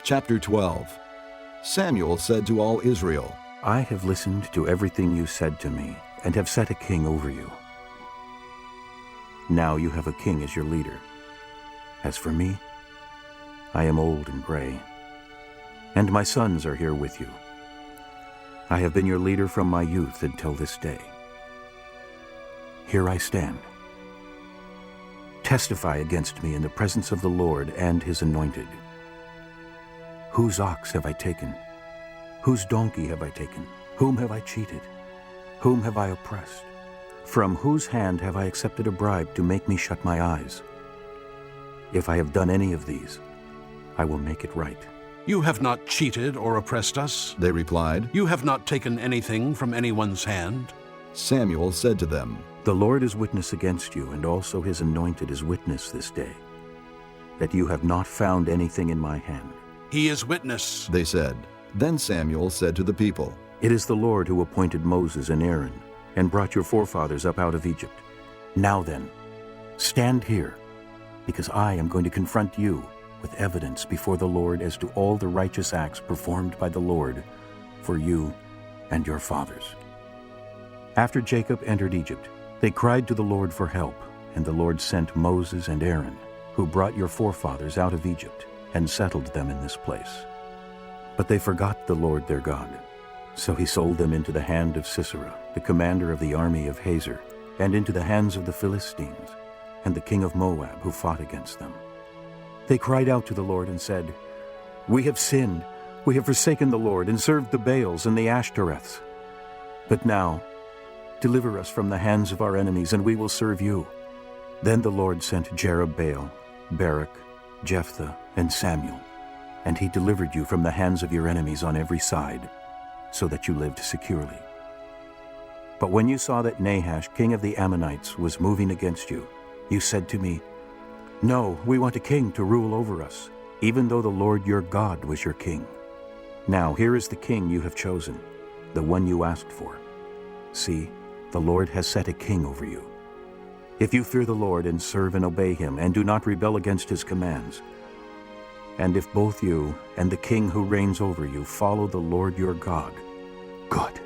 Chapter 12. Samuel said to all Israel, I have listened to everything you said to me, and have set a king over you. Now you have a king as your leader. As for me, I am old and gray, and my sons are here with you. I have been your leader from my youth until this day. Here I stand. Testify against me in the presence of the Lord and his anointed. Whose ox have I taken? Whose donkey have I taken? Whom have I cheated? Whom have I oppressed? From whose hand have I accepted a bribe to make me shut my eyes? If I have done any of these, I will make it right. You have not cheated or oppressed us. They replied. You have not taken anything from anyone's hand. Samuel said to them, The Lord is witness against you, and also his anointed is witness this day, that you have not found anything in my hand. He is witness. They said. Then Samuel said to the people, It is the Lord who appointed Moses and Aaron, and brought your forefathers up out of Egypt. Now then, stand here, because I am going to confront you with evidence before the Lord as to all the righteous acts performed by the Lord for you and your fathers. After Jacob entered Egypt, they cried to the Lord for help, and the Lord sent Moses and Aaron, who brought your forefathers out of Egypt, and settled them in this place. But they forgot the Lord their God. So he sold them into the hand of Sisera, the commander of the army of Hazor, and into the hands of the Philistines, and the king of Moab, who fought against them. They cried out to the Lord and said, We have sinned. We have forsaken the Lord, and served the Baals and the Ashtoreths. But now, deliver us from the hands of our enemies, and we will serve you. Then the Lord sent Jerubbaal, Barak, Jephthah, and Samuel, and he delivered you from the hands of your enemies on every side, so that you lived securely. But when you saw that Nahash, king of the Ammonites, was moving against you, you said to me, No, we want a king to rule over us, even though the Lord your God was your king. Now here is the king you have chosen, the one you asked for. See, the Lord has set a king over you. If you fear the Lord and serve and obey him, and do not rebel against his commands, and if both you and the king who reigns over you follow the Lord your God, good.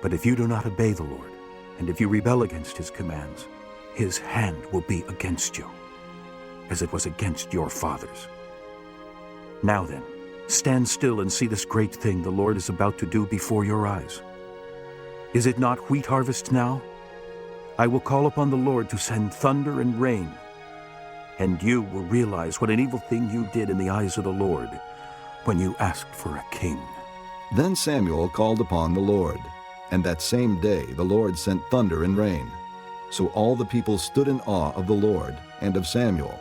But if you do not obey the Lord, and if you rebel against his commands, his hand will be against you, as it was against your fathers. Now then, stand still and see this great thing the Lord is about to do before your eyes. Is it not wheat harvest now? I will call upon the Lord to send thunder and rain, and you will realize what an evil thing you did in the eyes of the Lord when you asked for a king. Then Samuel called upon the Lord, and that same day the Lord sent thunder and rain. So all the people stood in awe of the Lord and of Samuel.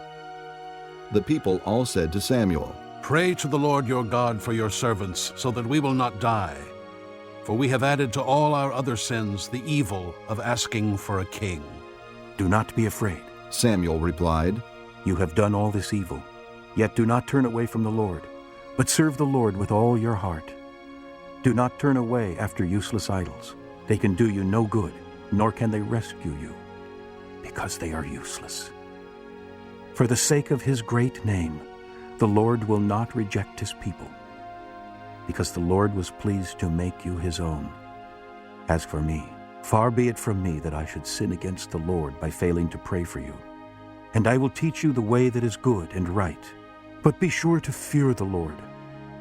The people all said to Samuel, Pray to the Lord your God for your servants, so that we will not die. For we have added to all our other sins the evil of asking for a king. Do not be afraid. Samuel replied, You have done all this evil, yet do not turn away from the Lord, but serve the Lord with all your heart. Do not turn away after useless idols. They can do you no good, nor can they rescue you, because they are useless. For the sake of his great name, the Lord will not reject his people, because the Lord was pleased to make you his own. As for me, far be it from me that I should sin against the Lord by failing to pray for you. And I will teach you the way that is good and right. But be sure to fear the Lord,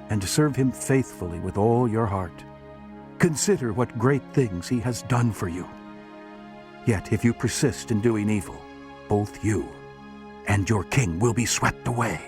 and to serve him faithfully with all your heart. Consider what great things he has done for you. Yet if you persist in doing evil, both you and your king will be swept away.